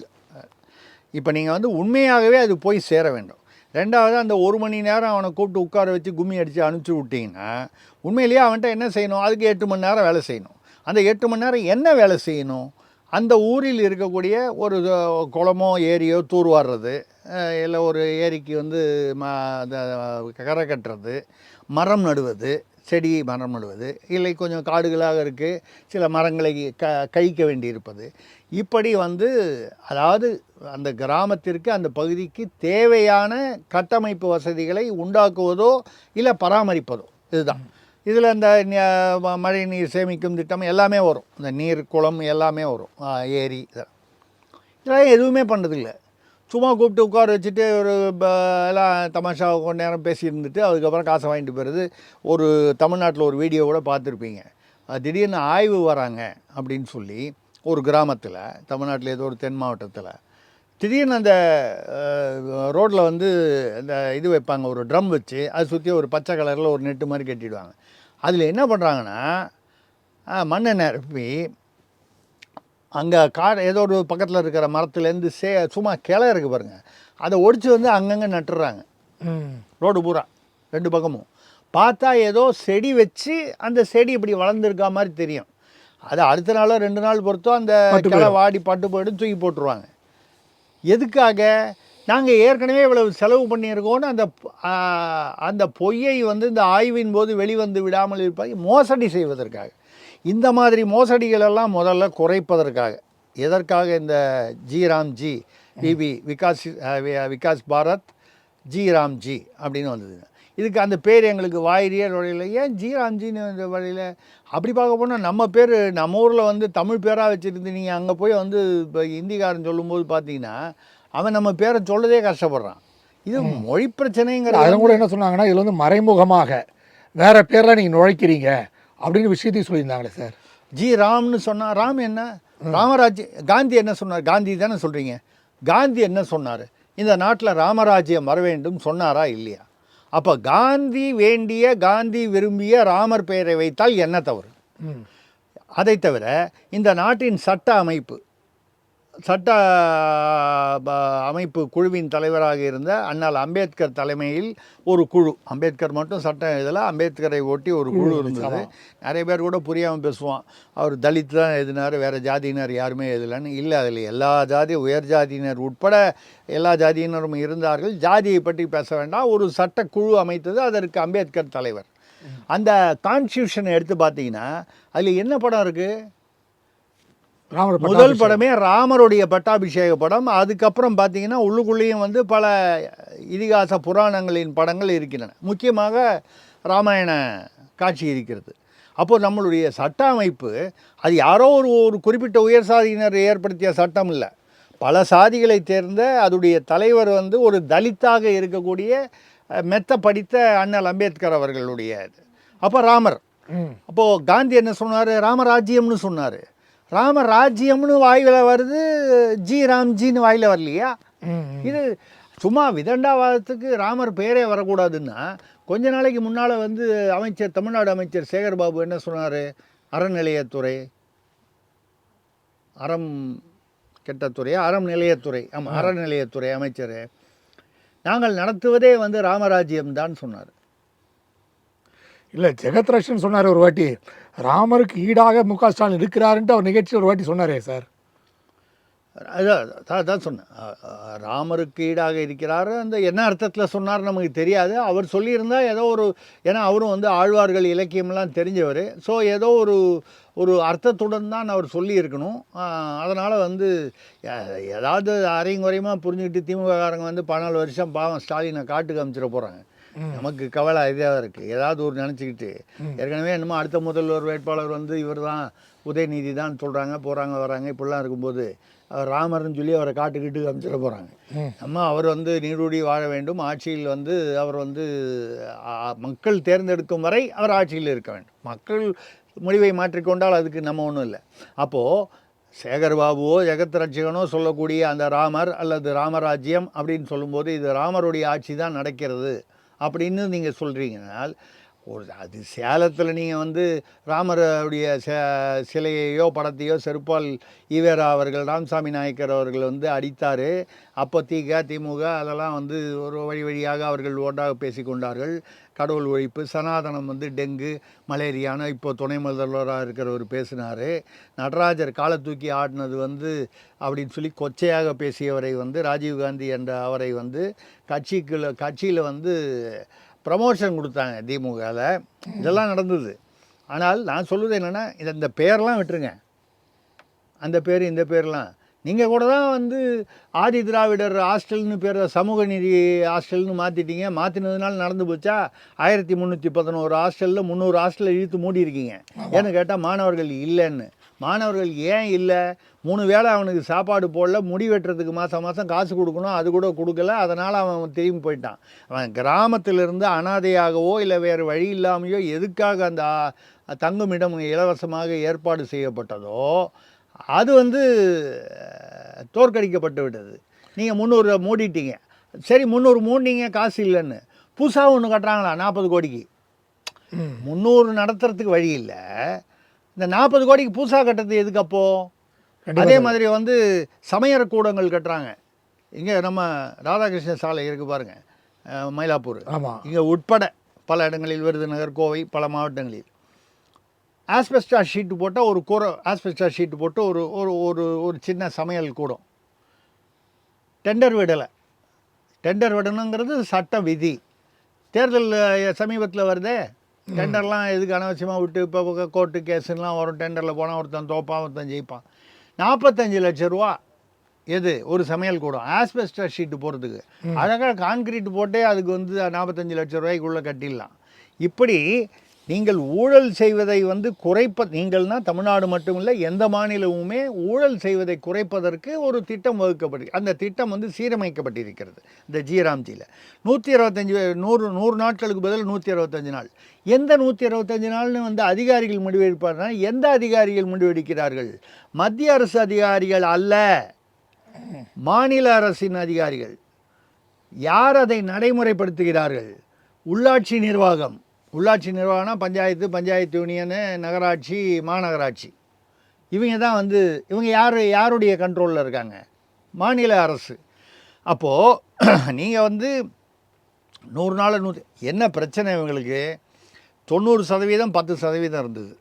S1: இப்போ நீங்கள் வந்து உண்மையாகவே அது போய் சேர வேண்டும். ரெண்டாவது அந்த 1 மணி நேரம் அவனை கூப்பிட்டு உட்கார வச்சு கும்மி அடித்து அனுப்பிச்சி விட்டிங்கன்னா உண்மையிலேயே அவன்கிட்ட என்ன செய்யணும்? அதுக்கு 8 மணி நேரம் வேலை செய்யணும். அந்த 8 மணி நேரம் என்ன வேலை செய்யணும்? அந்த ஊரில் இருக்கக்கூடிய ஒரு குளமோ ஏரியோ தூர்வாடுறது, இல்லை ஒரு ஏரிக்கு வந்து கரை கட்டுறது, மரம் நடுவது, செடி மரம் நடுவது, இல்லை கொஞ்சம் காடுகளாக இருக்குது சில மரங்களை கழிக்க வேண்டியிருப்பது, இப்படி வந்து அதாவது அந்த கிராமத்திற்கு அந்த பகுதிக்கு தேவையான கட்டமைப்பு வசதிகளை உண்டாக்குவதோ இல்லை பராமரிப்பதோ இதுதான். இதில் இந்த மழை நீர் சேமிக்கும் திட்டம் எல்லாமே வரும். இந்த நீர் குளம் எல்லாமே வரும், ஏரி இதெல்லாம் எதுவுமே பண்ணுறதில்ல. சும்மா கூப்பிட்டு உட்கார வச்சுட்டு ஒரு எல்லாம் தமாஷா கொஞ்ச நேரம் பேசியிருந்துட்டு அதுக்கப்புறம் காசை வாங்கிட்டு போகிறது. ஒரு தமிழ்நாட்டில் ஒரு வீடியோ கூட பார்த்துருப்பீங்க. திடீர்னு ஆய்வு வராங்க அப்படின்னு சொல்லி ஒரு கிராமத்தில் தமிழ்நாட்டில் ஏதோ ஒரு தென் மாவட்டத்தில் திடீர்னு அந்த ரோட்டில் வந்து இந்த இது வைப்பாங்க, ஒரு ட்ரம் வச்சு அது சுற்றி ஒரு பச்சை கலரில் ஒரு நெட்டு மாதிரி கட்டிடுவாங்க. அதில் என்ன பண்ணுறாங்கன்னா மண்ணை நிரப்பி அங்கே ஏதோ ஒரு பக்கத்தில் இருக்கிற மரத்துலேருந்து சும்மா கிளை இருக்குது பாருங்கள், அதை ஒடிச்சு வந்து அங்கங்கே நட்டுறாங்க ரோடு பூரா 2 பக்கமும். பார்த்தா ஏதோ செடி வச்சு அந்த செடி இப்படி வளர்ந்துருக்கா மாதிரி தெரியும். அது அடுத்த நாளோ 2 நாள் பொறுத்தோ அந்த கிளை வாடி பட்டு போய்ட்டு தூக்கி போட்டுருவாங்க. எதுக்காக? நாங்கள் ஏற்கனவே இவ்வளவு செலவு பண்ணியிருக்கோன்னு அந்த பொய்யை வந்து இந்த ஆய்வின் போது வெளிவந்து விடாமல் இருப்பாங்க, மோசடி செய்வதற்காக. இந்த மாதிரி மோசடிகளெல்லாம் முதல்ல குறைப்பதற்காக. எதற்காக? இந்த ஜி விகாஸ் பாரத் ஜி அப்படின்னு வந்ததுங்க. இதுக்கு அந்த பேர் எங்களுக்கு வாயிரியே வழியில். ஏன் ஜின்னு இந்த வழியில்? அப்படி பார்க்க போனால் நம்ம பேர் நம்ம ஊரில் வந்து தமிழ் பேராக வச்சுருந்து நீங்கள் அங்கே போய் வந்து இப்போ ஹிந்திக்காரன் சொல்லும்போது பார்த்தீங்கன்னா அவன் நம்ம பேரை சொல்லதே கஷ்டப்படுறான். இது மொழி பிரச்சனைங்கிறது.
S2: அதை கூட என்ன சொன்னாங்கன்னா இதில் வந்து மறைமுகமாக வேறு பேரில் நீங்கள் நுழைக்கிறீங்க அப்படின்னு விஷயத்தையும் சொல்லியிருந்தாங்களே சார்.
S1: ராம்னு சொன்னால் ராம் என்ன? ராமராஜ். காந்தி என்ன சொன்னார்? காந்தி தானே சொல்கிறீங்க. காந்தி என்ன சொன்னார்? இந்த நாட்டில் ராமராஜ்யம் வர வேண்டும் சொன்னாரா இல்லையா? அப்போ காந்தி விரும்பிய ராமர் பெயரை வைத்தால் என்ன தவறு? அதை தவிர இந்த நாட்டின் சட்ட அமைப்பு குழுவின் தலைவராக இருந்த அண்ணல் அம்பேத்கர் தலைமையில் ஒரு குழு, அம்பேத்கர் மட்டும் சட்டம் எழுதலை, அம்பேத்கரை ஒட்டி ஒரு குழு இருந்தது. நிறைய பேர் கூட புரியாமல் பேசுவான், அவர் தலித் தான் எழுதினார், வேறு ஜாதியினர் யாருமே எழுதலைன்னு. இல்லை, அதில் எல்லா உயர் ஜாதியினர் உட்பட எல்லா ஜாதியினரும் இருந்தார்கள். ஜாதியை பற்றி பேச வேண்டாம். ஒரு சட்டக்குழு அமைத்தது, அதற்கு அம்பேத்கர் தலைவர். அந்த கான்ஸ்டியூஷனை எடுத்து பார்த்தீங்கன்னா அதில் என்ன படம் இருக்குது?
S2: ராமர்
S1: முதல் படமே ராமருடைய பட்டாபிஷேக படம். அதுக்கப்புறம் பார்த்தீங்கன்னா உள்ளுக்குள்ளேயும் வந்து பல இதிகாச புராணங்களின் படங்கள் இருக்கின்றன. முக்கியமாக ராமாயண காட்சி இருக்கிறது. அப்போது நம்மளுடைய சட்ட அமைப்பு அது யாரோ ஒரு குறிப்பிட்ட உயர் சாதியினர் ஏற்படுத்திய சட்டம் இல்லை. பல சாதிகளை தேர்ந்த அதுடைய தலைவர் வந்து ஒரு தலித்தாக இருக்கக்கூடிய மெத்த படித்த அண்ணல் அம்பேத்கர் அவர்களுடைய இது. அப்போ ராமர், அப்போது காந்தி என்ன சொன்னார்? ராமராஜ்யம்னு சொன்னார். ராமராஜ்யம்னு வாயில் வருது, ராம்ஜின்னு வாயில் வரலையா? இது சும்மா விதண்டாவாதத்துக்கு ராமர் பேரே வரக்கூடாதுன்னா, கொஞ்ச நாளைக்கு முன்னால் வந்து அமைச்சர், தமிழ்நாடு அமைச்சர் சேகர் பாபு என்ன சொன்னார்? அறநிலையத்துறை, அறம் கெட்டத்துறை, அறநிலையத்துறை, ஆமாம் அறநிலையத்துறை அமைச்சர் நாங்கள் நடத்துவதே வந்து ராமராஜ்யம் தான் சொன்னார்.
S2: இல்லை, ஜெகத் ரட்சன் சொன்னார் ஒரு வாட்டி, ராமருக்கு ஈடாக முக ஸ்டாலின் இருக்கிறாருன்ட்டு அவர் நிகழ்ச்சியில் ஒரு வாட்டி சொன்னாரே சார்.
S1: அதான் சொன்னேன், ராமருக்கு ஈடாக இருக்கிறார். அந்த என்ன அர்த்தத்தில் சொன்னார் நமக்கு தெரியாது. அவர் சொல்லியிருந்தால் ஏதோ ஒரு, ஏன்னா அவரும் வந்து ஆழ்வார்கள் இலக்கியமெல்லாம் தெரிஞ்சவர். ஸோ ஏதோ ஒரு அர்த்தத்துடன் தான் அவர் சொல்லியிருக்கணும். அதனால் வந்து ஏதாவது அரையும் குறையுமாக புரிஞ்சுக்கிட்டு திமுககாரங்க வந்து 14 வருஷம் பாவம் ஸ்டாலினை காட்டுக்கு அமைச்சிட போகிறாங்க. நமக்கு கவலை இதாக இருக்குது. ஏதாவது ஒரு நினச்சிக்கிட்டு ஏற்கனவே என்னமோ அடுத்த முதல்வர் வேட்பாளர் வந்து இவர் தான் உதயநிதி தான் சொல்கிறாங்க, போகிறாங்க வராங்க. இப்படிலாம் இருக்கும்போது ராமர்னு சொல்லி அவரை காட்டுக்கிட்டு அமைச்சிட போகிறாங்க. நம்ம அவர் வந்து நீடூடி வாழ வேண்டும், ஆட்சியில் வந்து அவர் வந்து மக்கள் தேர்ந்தெடுக்கும் வரை அவர் ஆட்சியில் இருக்க வேண்டும். மக்கள் முடிவை மாற்றிக்கொண்டால் அதுக்கு நம்ம ஒன்றும் இல்லை. அப்போது சேகர் பாபுவோ ஜெகத் ரட்சகனோ சொல்லக்கூடிய அந்த ராமர் அல்லது ராமராஜ்யம் அப்படின்னு சொல்லும்போது இது ராமருடைய ஆட்சி தான் நடக்கிறது அப்படின்னு நீங்கள் சொல்கிறீங்கனால், அது சேலத்தில் நீங்கள் வந்து ராமருடைய சிலையையோ படத்தையோ செருப்பால் ஈவேரா அவர்கள், ராமசாமி நாயக்கர் அவர்கள் வந்து அடித்தார். அப்போ திமுக அதெல்லாம் வந்து ஒரு வழியாக அவர்கள் ஒன்றாக பேசி கொண்டார்கள். கடவுள் ஒழிப்பு, சனாதனம் வந்து டெங்கு மலேரியான்னு இப்போ துணை முதல்வராக இருக்கிறவர் பேசினார். நடராஜர் காலை தூக்கி ஆடினது வந்து அப்படின்னு சொல்லி கொச்சையாக பேசியவரை வந்து ராஜீவ்காந்தி என்ற அவரை வந்து கட்சியில் வந்து ப்ரமோஷன் கொடுத்தாங்க திமுகவில். இதெல்லாம் நடந்தது. ஆனால் நான் சொல்வது என்னென்னா, இந்த பேரெலாம் விட்டுருங்க, அந்த பேர் இந்த பேர்லாம் நீங்கள் கூட தான் வந்து ஆதி திராவிடர் ஹாஸ்டல்னு பேர் சமூக நீதி ஹாஸ்டல்னு மாற்றிட்டீங்க. மாற்றினதுனால நடந்து போச்சா? 1311 ஹாஸ்டலில் 300 ஹாஸ்டலில் இழுத்து மூடி இருக்கீங்க. ஏன்னு கேட்டால் மாணவர்கள் இல்லைன்னு. மாணவர்கள் ஏன் இல்லை? 3 வேளை அவனுக்கு சாப்பாடு போடல, முடி வெட்டுறதுக்கு மாதம் காசு கொடுக்கணும், அது கூட கொடுக்கல. அதனால் அவன் திரும்பி போயிட்டான். அவன் கிராமத்திலிருந்து அனாதையாகவோ இல்லை வேறு வழி இல்லாமையோ எதுக்காக அந்த தங்குமிடம் இலவசமாக ஏற்பாடு செய்யப்பட்டதோ அது வந்து தோற்கடிக்கப்பட்டு விட்டது. நீங்கள் 300 மூடிட்டீங்க. சரி, 300 மூடினீங்க, காசு இல்லைன்னு. புதுசாக ஒன்று கட்டுறாங்களா 40 கோடிக்கு? 300 நடத்துறதுக்கு வழி இல்லை, இந்த 40 கோடிக்கு புதுசாக கட்டுறது எதுக்கு அப்போது? அதே மாதிரி வந்து சமையல் கூடங்கள் கட்டுறாங்க. இங்கே நம்ம ராதாகிருஷ்ண சாலை இருக்குது பாருங்கள், மயிலாப்பூர், இங்கே உட்பட பல இடங்களில், விருதுநகர், கோவை, பல மாவட்டங்களில் ஆஸ்பெஸ்டார் ஷீட்டு போட்டால் ஒரு கூரை, ஆஸ்பெஸ்டார் ஷீட்டு போட்டு ஒரு ஒரு ஒரு சின்ன சமையல் கூடம். டெண்டர் விடலை. டெண்டர் விடணுங்கிறது சட்ட விதி. தேர்தல் சமீபத்தில் வருதே, டெண்டர்லாம் எதுக்கு அனாவசியமாக விட்டு இப்போ கோர்ட்டு கேஸுலாம் வரும். டெண்டரில் போனால் ஒருத்தன் தோப்பான், ஒருத்தன் ஜெயிப்பான். 45 லட்சம் ரூபா எது ஒரு சமையல் கூடம் ஆஸ்பெஸ்டார் ஷீட்டு போகிறதுக்கு. அழகாக கான்கிரீட் போட்டே அதுக்கு வந்து 45 லட்சம் ரூபாய்க்குள்ளே கட்டிடலாம். இப்படி நீங்கள் ஊழல் செய்வதை வந்து நீங்கள்னால் தமிழ்நாடு மட்டுமில்லை, எந்த மாநிலமுமே ஊழல் செய்வதை குறைப்பதற்கு ஒரு திட்டம் வகுக்கப்பட்டு, அந்த திட்டம் வந்து சீரமைக்கப்பட்டிருக்கிறது. இந்த ராம்ஜியில் 100 நாட்களுக்கு பதில் 165 நாள். எந்த 165 நாள்னு வந்து அதிகாரிகள் முடிவெடுப்பார்னா, எந்த அதிகாரிகள் முடிவெடுக்கிறார்கள்? மத்திய அரசு அதிகாரிகள் அல்ல, மாநில அரசின் அதிகாரிகள். யார் அதை நடைமுறைப்படுத்துகிறார்கள்? உள்ளாட்சி நிர்வாகம். உள்ளாட்சி நிர்வாகம்னா பஞ்சாயத்து யூனியனு, நகராட்சி, மாநகராட்சி. இவங்க தான் வந்து இவங்க யாருடைய கண்ட்ரோலில் இருக்காங்க? மாநில அரசு. அப்போது நீங்கள் வந்து 100 நாள் என்ன பிரச்சனை இவங்களுக்கு? 90% 10% இருந்தது.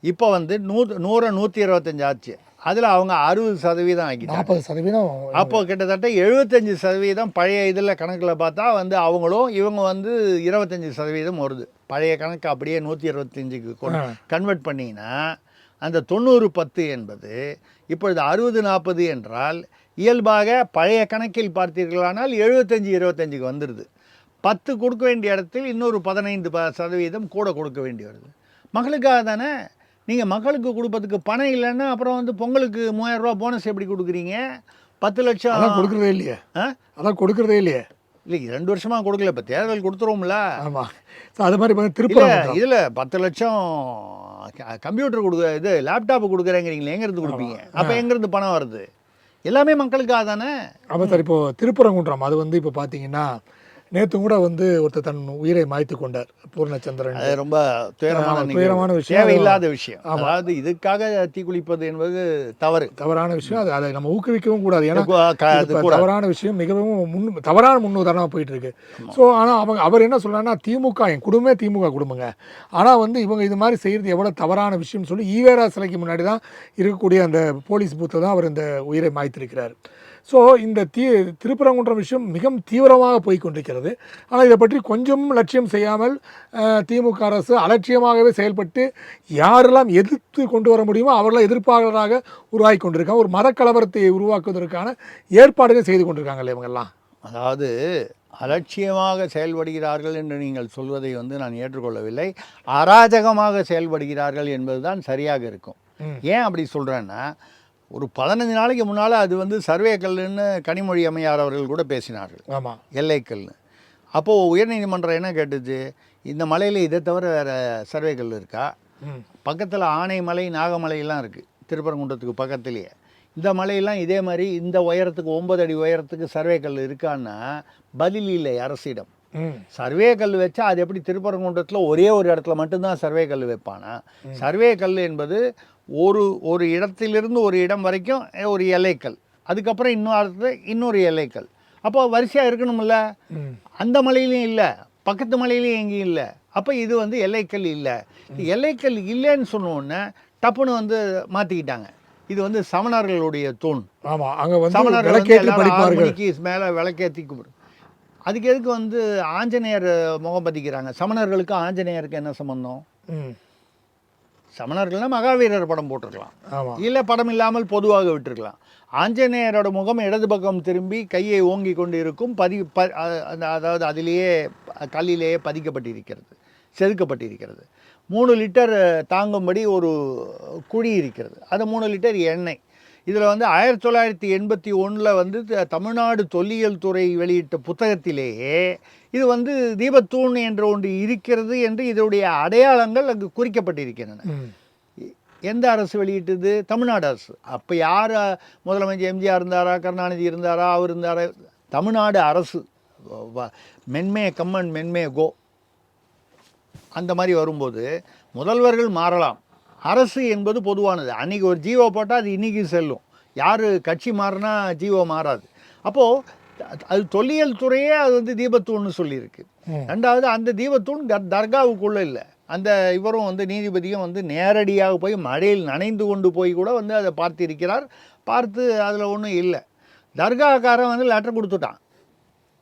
S1: இப்போ வந்து 125 ஆச்சு. அதில் அவங்க 60% ஆக்கிட்டாங்க,
S2: 40%.
S1: அப்போ கிட்டத்தட்ட 75% பழைய இதில் கணக்கில் பார்த்தா வந்து அவங்களும் இவங்க வந்து 25% வருது. பழைய கணக்கு அப்படியே 125க்கு கன்வெர்ட் பண்ணிங்கன்னா அந்த 90-10 என்பது இப்பொழுது 60-40 என்றால் இயல்பாக பழைய கணக்கில் பார்த்தீர்களானால் 75-25க்கு வந்துடுது. 10 கொடுக்க வேண்டிய இடத்தில் இன்னொரு 15% கூட கொடுக்க வேண்டி வருது. மக்களுக்காக தானே. நீங்கள் மக்களுக்கு கொடுப்பதுக்கு பணம் இல்லைன்னா அப்புறம் வந்து பொங்கலுக்கு 3000 ரூபா போனஸ் எப்படி கொடுக்குறீங்க? 10 லட்சம்
S2: அதான் கொடுக்குறதே இல்லையே. அதான் கொடுக்குறதே இல்லையே.
S1: இல்லை 2 வருஷமாக கொடுக்கல, இப்போ தேர்தல் கொடுத்துருவோம்ல.
S2: ஆமாம். ஸோ அது மாதிரி பார்த்தா திருப்பூர்
S1: இதில் 10 லட்சம் கம்ப்யூட்டர் கொடுக்க இது லேப்டாப் கொடுக்குறேங்கிறீங்களே, எங்கேருந்து கொடுப்பீங்க? அப்போ எங்கேருந்து பணம் வருது? எல்லாமே மக்களுக்காக தானே.
S2: ஆமாம் சார். இப்போது திருப்பரங்குன்றம் அது வந்து இப்போ பார்த்தீங்கன்னா நேற்று கூட வந்து ஒருத்தர் தன் உயிரை மாய்த்து கொண்டார், பூர்ணச்சந்திரன்.
S1: அது ரொம்ப
S2: துயரமான விஷயம்,
S1: தேவையில்லாத விஷயம். அதாவது இதுக்காக தீக்குளிப்பது என்பது தவறான
S2: விஷயம். அதை நம்ம ஊக்குவிக்கவும் கூடாது. ஏன்னா தவறான விஷயம், மிகவும் தவறான முன்னுதாரணமாக போயிட்டு இருக்கு. ஸோ ஆனால் அவர் என்ன சொல்றாருன்னா, திமுக என் குடும்பமே திமுக குடும்பங்க, ஆனால் வந்து இவங்க இது மாதிரி செய்கிறது எவ்வளோ தவறான விஷயம்னு சொல்லி ஈவேரா சிலைக்கு முன்னாடி தான் இருக்கக்கூடிய அந்த போலீஸ் பூத்தை தான் அவர் இந்த உயிரை மாய்த்திருக்கிறார். ஸோ இந்த திருப்பரங்குன்றம் விஷயம் மிகவும் தீவிரமாக போய்கொண்டிருக்கிறது. ஆனால் இதை பற்றி கொஞ்சம் லட்சியம் செய்யாமல் திமுக அரசு அலட்சியமாகவே செயல்பட்டு யாரெல்லாம் எதிர்த்து கொண்டு வர முடியுமோ அவர்களாம் எதிர்ப்பாளராக உருவாகி கொண்டிருக்காங்க. ஒரு மதக்கலவரத்தை உருவாக்குவதற்கான ஏற்பாடுகள் செய்து கொண்டிருக்காங்களே இவங்கெல்லாம்.
S1: அதாவது அலட்சியமாக செயல்படுகிறார்கள் என்று நீங்கள் சொல்வதை வந்து நான் ஏற்றுக்கொள்ளவில்லை. அராஜகமாக செயல்படுகிறார்கள் என்பதுதான் சரியாக இருக்கும். ஏன் அப்படி சொல்கிறேன்னா, ஒரு 15 நாளைக்கு முன்னால் அது வந்து சர்வே கல்லுன்னு கனிமொழி அம்மையார் அவர்கள் கூட பேசினார்கள்.
S2: ஆமாம்,
S1: எல்லைக்கல்னு. அப்போது உயர்நீதிமன்றம் என்ன கேட்டுச்சு, இந்த மலையில் இதை தவிர வேறு சர்வே கல் இருக்கா? பக்கத்தில் ஆனைமலை நாகமலையெல்லாம் இருக்குது திருப்பரங்குன்றத்துக்கு பக்கத்துலேயே. இந்த மலையெல்லாம் இதே மாதிரி இந்த உயரத்துக்கு 9 அடி உயரத்துக்கு சர்வே கல் இருக்கான்னா பதில் இல்லை அரசிடம். சர்வே கல் வச்சா அது எப்படி திருப்பரங்குன்றத்தில் ஒரே ஒரு இடத்துல மட்டும்தான் சர்வே கல் வைப்பானா? சர்வே கல் என்பது ஒரு இடத்திலிருந்து ஒரு இடம் வரைக்கும் ஒரு எல்லைக்கல், அதுக்கப்புறம் இன்னொரு எல்லைக்கல். அப்போ வரிசையாக இருக்கணும்ல. அந்த மலையிலையும் இல்லை, பக்கத்து மலையிலையும் எங்கேயும் இல்லை. அப்போ இது வந்து எல்லைக்கல் இல்லை. எல்லைக்கல் இல்லைன்னு சொன்னோன்னே டப்புன்னு வந்து மாற்றிக்கிட்டாங்க. இது வந்து சமணர்களுடைய தூண்.
S2: ஆமாம், அங்கே வந்து
S1: சமணர்கள் மேலே விளக்கேற்றி கும்பிடு. அதுக்கு எதுக்கு வந்து ஆஞ்சநேயர் முகம் பதிக்கிறாங்க? சமணர்களுக்கு ஆஞ்சநேயருக்கு என்ன சம்பந்தம்? சமணர்கள்னால் மகாவீரர் படம் போட்டிருக்கலாம், இல்லை படம் இல்லாமல் பொதுவாக விட்டுருக்கலாம். ஆஞ்சநேயரோட முகம் இடது பக்கம் திரும்பி கையை ஓங்கி கொண்டு இருக்கும், அதாவது அதிலேயே கல்லிலேயே பதிக்கப்பட்டிருக்கிறது, செதுக்கப்பட்டிருக்கிறது. 3 லிட்டர் தாங்கும்படி ஒரு குழி இருக்கிறது, அது 3 லிட்டர் எண்ணெய். இதில் வந்து 1981 வந்து தமிழ்நாடு தொல்லியல் துறை வெளியிட்ட புத்தகத்திலேயே இது வந்து தீபத்தூண் என்ற ஒன்று இருக்கிறது என்று இதனுடைய அடையாளங்கள் அங்கு குறிக்கப்பட்டிருக்கின்றன. எந்த அரசு வெளியிட்டது? தமிழ்நாடு அரசு. அப்போ யார் முதலமைச்சர்? எம்ஜிஆர் இருந்தாரா, கருணாநிதி இருந்தாரா, அவர் இருந்தாரா? தமிழ்நாடு அரசு. மென்மே கம்மன் மென்மே கோ. அந்த மாதிரி வரும்போது முதல்வர்கள் மாறலாம், அரசு என்பது பொதுவானது. அன்றைக்கி ஒரு ஜீவோ போட்டால் அது இன்றைக்கி செல்லும். யார் கட்சி மாறினா ஜீவோ மாறாது. அப்போது அது தொல்லியல் துறையே அது வந்து தீபத்தூண்னு சொல்லியிருக்கு. ரெண்டாவது, அந்த தீபத்தூண் தர்காவுக்குள்ளே இல்லை. அந்த இவரும் வந்து நீதிபதியும் வந்து நேரடியாக போய் மழையில் நனைந்து கொண்டு போய் கூட வந்து அதை பார்த்திருக்கிறார். பார்த்து அதில் ஒன்றும் இல்லை. தர்காக்காரன் வந்து லெட்டர் கொடுத்துட்டான்,